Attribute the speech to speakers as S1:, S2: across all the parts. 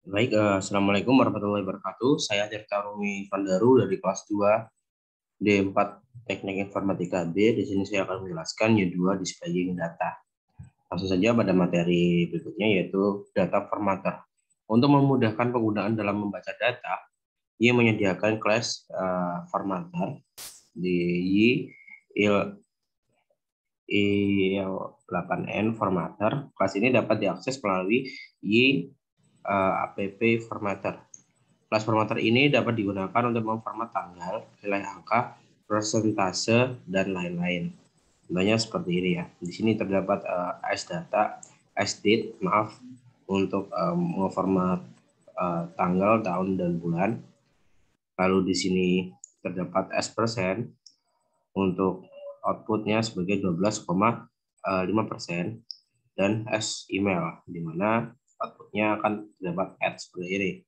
S1: Baik, Assalamualaikum warahmatullahi wabarakatuh. Saya Tirta Rumi Vandaru dari kelas 2 D4 Teknik Informatika B. Di sini saya akan menjelaskan Unit 2 Displaying Data. Langsung saja pada materi berikutnya yaitu data formatter. Untuk memudahkan penggunaan dalam membaca data, ia menyediakan kelas formatter di IL8N formatter. Kelas ini dapat diakses melalui app formatter. Kelas formatter ini dapat digunakan untuk memformat tanggal, nilai angka, persentase, dan lain-lain. Contohnya seperti ini ya. Di sini terdapat sdate, maaf, untuk memformat tanggal, tahun, dan bulan. Lalu di sini terdapat s% untuk outputnya sebagai 12,5% dan s email, di mana outputnya akan terdapat add seperti ini,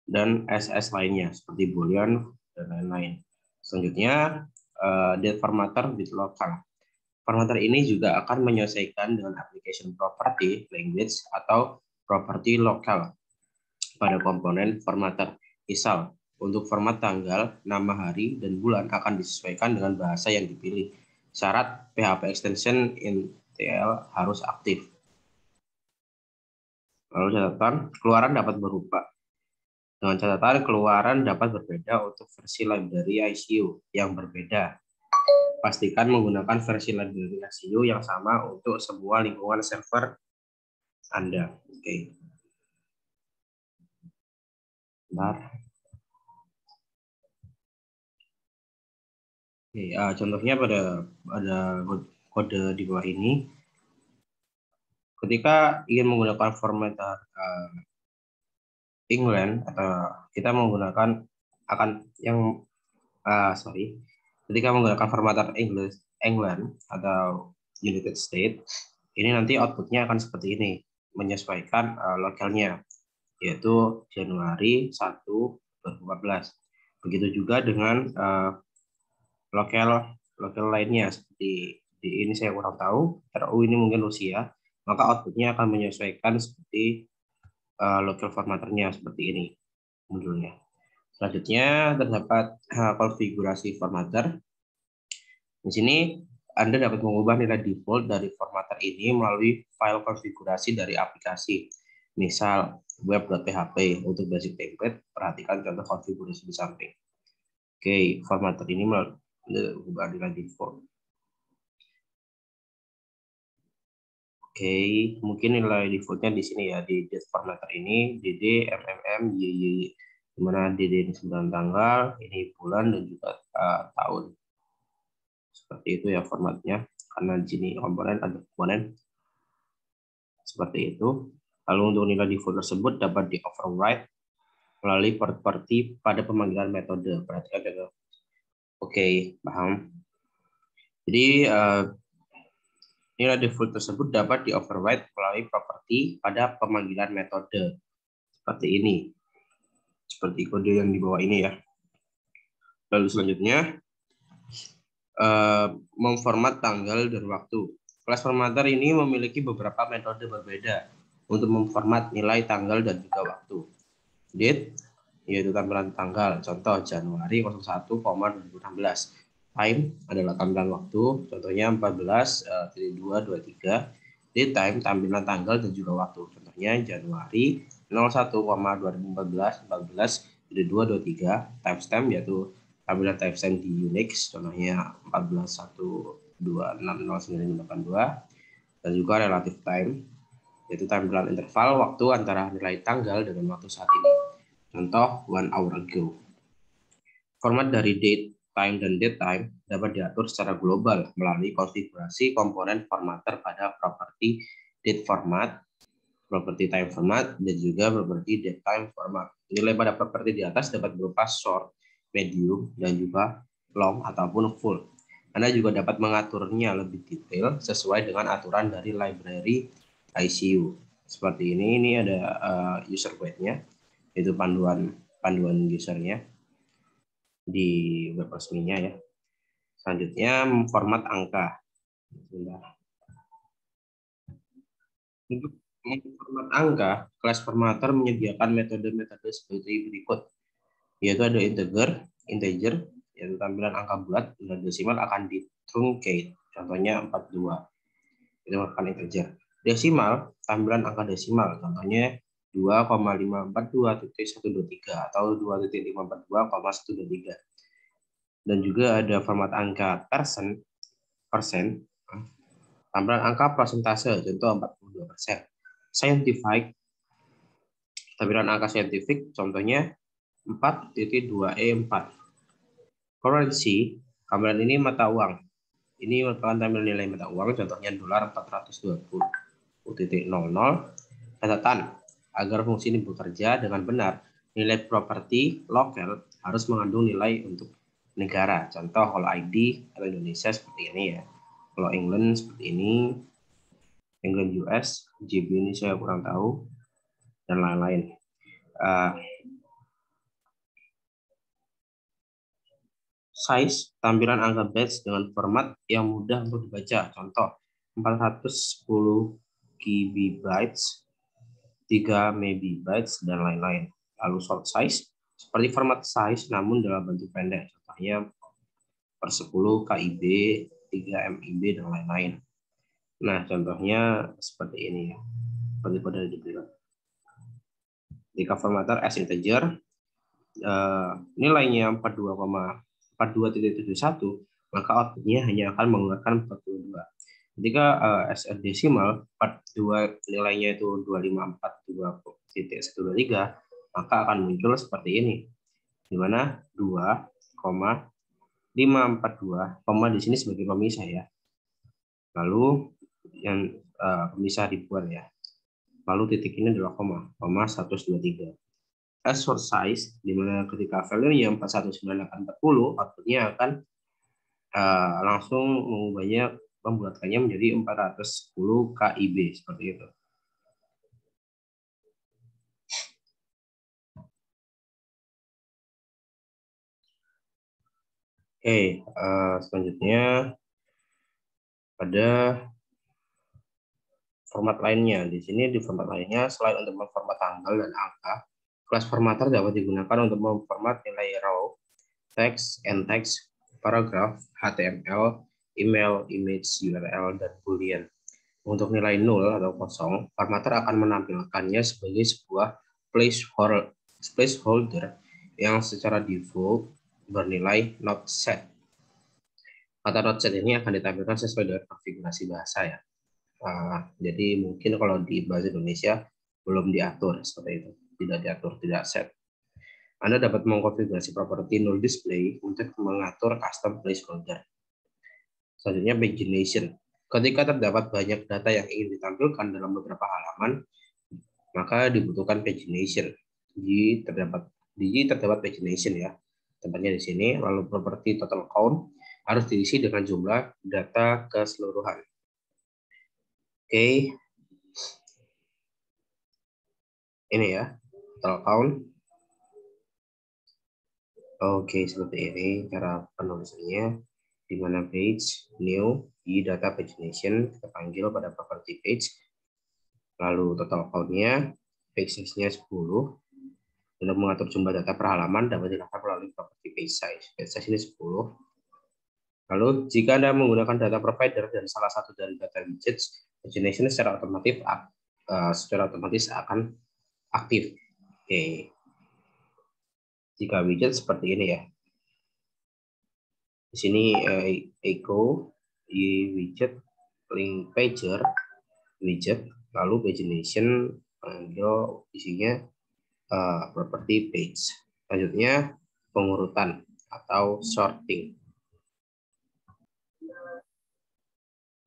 S1: dan SS lainnya seperti boolean dan lain-lain. Selanjutnya, date formatter with local. Formatter ini juga akan menyesuaikan dengan application property language atau property lokal pada komponen formatter. Misal, untuk format tanggal, nama hari, dan bulan akan disesuaikan dengan bahasa yang dipilih. Syarat PHP extension INTL harus aktif. Lalu catatan, keluaran dapat berubah. Dengan catatan keluaran dapat berbeda untuk versi library ICU yang berbeda. Pastikan menggunakan versi library ICU yang sama untuk semua lingkungan server Anda. Oke. Bentar. Oke, contohnya pada kode di bawah ini. Ketika ingin menggunakan formatter England atau kita menggunakan ketika menggunakan formatter England atau United States, ini nanti outputnya akan seperti ini, menyesuaikan lokalnya, yaitu Januari 1, 2014. Begitu juga dengan lokal lainnya, seperti di ini saya kurang tahu, RU ini mungkin Rusia, maka outputnya akan menyesuaikan seperti lokal formatternya seperti ini modelnya. Selanjutnya terdapat konfigurasi formatter. Di sini Anda dapat mengubah nilai default dari formatter ini melalui file konfigurasi dari aplikasi. Misal web.php untuk basic template, perhatikan contoh konfigurasi di samping. Oke, formatter ini mengubah nilai default. Oke, mungkin nilai defaultnya di sini ya, di date formatter ini dd, mmm, yy, di mana dd ini 9 tanggal, ini bulan, dan juga tahun. Seperti itu ya formatnya, karena di sini komponen ada komponen seperti itu. Lalu untuk nilai default tersebut dapat di override melalui properti pada pemanggilan metode. Perhatikan ya. Oke, paham. Jadi nilai default tersebut dapat di override melalui properti pada pemanggilan metode. Seperti ini. Seperti kode yang di bawah ini ya. Lalu selanjutnya memformat tanggal dan waktu. Kelas formatter ini memiliki beberapa metode berbeda untuk memformat nilai tanggal dan juga waktu. Date, yaitu tampilan tanggal, contoh Januari 01,2016. Time adalah tampilan waktu, contohnya 14.223. Date time, tampilan tanggal dan juga waktu, contohnya Januari 01,2014 14.223. Timestamp yaitu tampilan timestamp di Unix, contohnya 14.126.0982. Dan juga relative time, yaitu tampilan interval waktu antara nilai tanggal dengan waktu saat ini. Contoh 1 hour ago. Format dari date, time, dan date time dapat diatur secara global melalui konfigurasi komponen formatter pada properti date format, properti time format, dan juga properti date time format. Nilai pada properti di atas dapat berupa short, medium, dan juga long ataupun full. Anda juga dapat mengaturnya lebih detail sesuai dengan aturan dari library ICU. Seperti ini ada user guide-nya, yaitu panduan usernya di web resminya ya. Selanjutnya format angka. Untuk Untuk format angka, kelas formatter menyediakan metode-metode seperti berikut, yaitu ada integer, yaitu tampilan angka bulat, dan desimal akan di truncate, contohnya 42, itu merupakan integer. Desimal, tampilan angka desimal, contohnya 2,542.123 atau 2.542,123. Dan juga ada format angka persen, tampilan angka persentase, contoh 42%. Scientific, tampilan angka saintifik, contohnya 4.2E4. Currency, tampilan ini mata uang. Ini merupakan tampilan nilai mata uang, contohnya dolar 420.00. Catatan, agar fungsi ini bekerja dengan benar, nilai properti lokal harus mengandung nilai untuk negara. Contoh kalau ID atau Indonesia seperti ini ya. Kalau England seperti ini, England US, GB ini saya kurang tahu, dan lain-lain. Size, tampilan angka bytes dengan format yang mudah untuk dibaca. Contoh, 410 KB, 3 MB, dan lain-lain. Lalu short size, seperti format size namun dalam bentuk pendek. Contohnya per 10 KIB, 3 MIB, dan lain-lain. Nah, contohnya seperti ini ya. Seperti pada dibilang. Jika formatter as integer, nilainya 42,41, maka outputnya hanya akan mengeluarkan 42. Ketika as a decimal, 42 nilainya itu 2542.123, maka akan muncul seperti ini, di mana 2,542, di sini sebagai pemisah ya. Lalu yang pemisah dibuat ya. Lalu titik ini adalah koma 123. As short size, di mana ketika value-nya 41940, outputnya akan langsung mengubahnya, membuatkannya menjadi 410 KIB, seperti itu. Oke, selanjutnya ada format lainnya. Di sini di format lainnya, selain untuk memformat tanggal dan angka, kelas formatter dapat digunakan untuk memformat nilai raw, text, and text, paragraf, HTML, email, image, URL, dan boolean. Untuk nilai 0 atau kosong, formatter akan menampilkannya sebagai sebuah placeholder yang secara default bernilai not set. Kata not set ini akan ditampilkan sesuai dengan konfigurasi bahasa ya. Jadi mungkin kalau di bahasa Indonesia belum diatur seperti itu, tidak diatur, tidak set. Anda dapat mengkonfigurasi properti null display untuk mengatur custom placeholder. Selanjutnya pagination. Ketika terdapat banyak data yang ingin ditampilkan dalam beberapa halaman, maka dibutuhkan pagination. Jika terdapat pagination ya, tempatnya di sini. Lalu properti total count harus diisi dengan jumlah data keseluruhan. Oke, ini ya, total count. Oke, seperti ini cara penulisannya, di mana page, new, di data pagination, kita panggil pada property page, lalu total count-nya, page size-nya 10, untuk mengatur jumlah data per halaman dapat dilakukan melalui property page size. Page size ini 10. Lalu, jika Anda menggunakan data provider dari salah satu dari data widgets, pagination secara otomatis akan aktif. Oke. Jika widget seperti ini ya. Di sini echo di widget link pager widget, lalu pagination panggil isinya property page. Selanjutnya pengurutan atau sorting.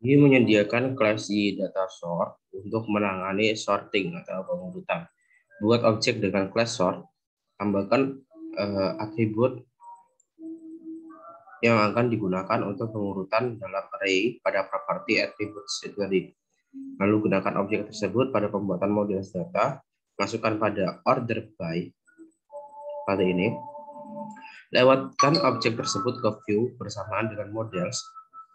S1: Ini menyediakan kelas di data sort untuk menangani sorting atau pengurutan. Buat objek dengan kelas sort, tambahkan atribut yang akan digunakan untuk pengurutan dalam array pada properti attributes tadi. Lalu gunakan objek tersebut pada pembuatan model data, masukkan pada order by pada ini. Lewatkan objek tersebut ke view bersamaan dengan models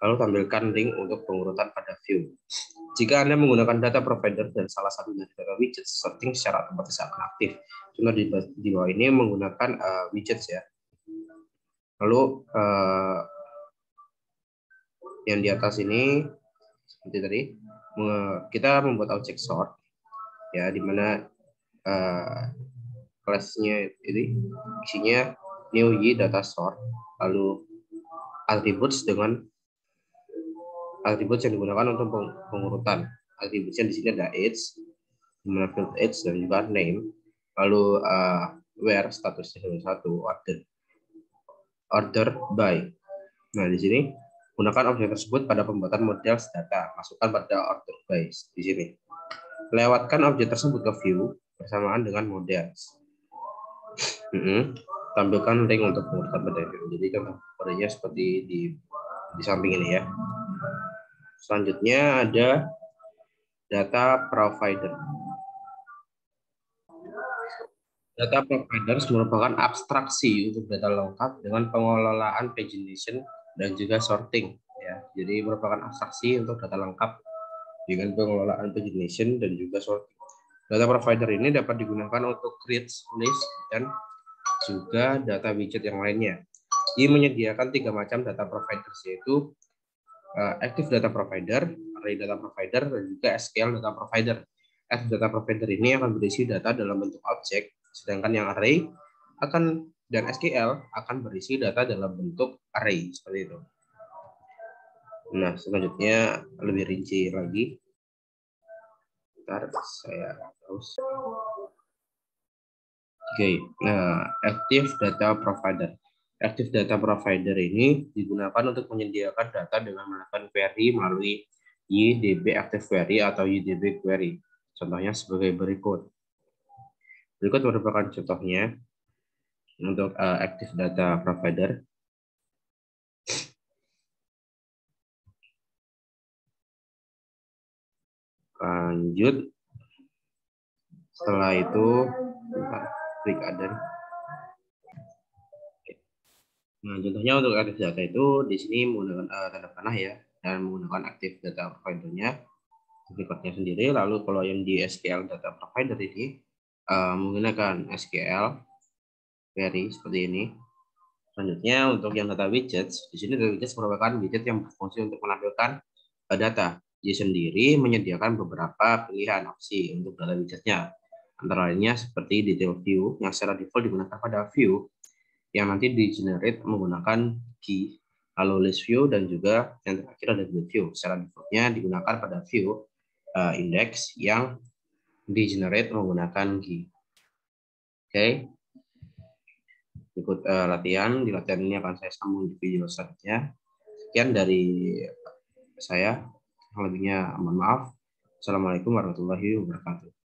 S1: Lalu tampilkan link untuk pengurutan pada view. Jika Anda menggunakan data provider dan salah satu dari data widget, sorting secara otomatis akan aktif. Contoh di bawah ini menggunakan widgets ya. Lalu yang di atas ini seperti tadi, kita membuat objek sort ya, di mana kelasnya ini isinya new y data sort, lalu attributes dengan atribut yang digunakan untuk pengurutan. Atributnya di sini ada age, di mana field age dan juga name, lalu where statusnya satu, order by. Nah di sini gunakan objek tersebut pada pembuatan model data, masukkan pada order by di sini. Lewatkan objek tersebut ke view bersamaan dengan model. Tampilkan link untuk pengurutan pada view. Jadi contoh kodenya seperti di samping ini ya. Selanjutnya ada data provider. Data provider merupakan abstraksi untuk data lengkap dengan pengelolaan pagination dan juga sorting. Ya, jadi merupakan abstraksi untuk data lengkap dengan pengelolaan pagination dan juga sorting. Data provider ini dapat digunakan untuk create list dan juga data widget yang lainnya. Ia menyediakan 3 macam data providers, yaitu active data provider, array data provider, dan juga SQL data provider. Active data provider ini akan berisi data dalam bentuk objek, sedangkan yang array dan SQL akan berisi data dalam bentuk array seperti itu. Nah, selanjutnya lebih rinci lagi. Bentar, saya terus. Oke, nah, active data provider. Active data provider ini digunakan untuk menyediakan data dengan melakukan query melalui YDB Active Query atau YDB Query. Contohnya sebagai berikut. Berikut merupakan contohnya untuk active data provider. Lanjut. Setelah itu, klik add. Nah, contohnya untuk active data itu di sini menggunakan tanda panah ya, dan menggunakan active data provider-nya, berikutnya sendiri. Lalu kalau yang di SQL data provider ini menggunakan SQL query seperti ini. Selanjutnya untuk yang data widgets, di sini data widgets merupakan widget yang berfungsi untuk menampilkan data. Dia sendiri menyediakan beberapa pilihan opsi untuk data widgetnya. Antara lainnya seperti detail view yang secara default digunakan pada view yang nanti di generate menggunakan key, lalu list view, dan juga yang terakhir ada grid view. Secara defaultnya digunakan pada view index yang di generate menggunakan key. Oke. Ikut latihan. Di latihan ini akan saya sambung di video selanjutnya. Sekian dari saya. Lebihnya mohon maaf. Assalamualaikum warahmatullahi wabarakatuh.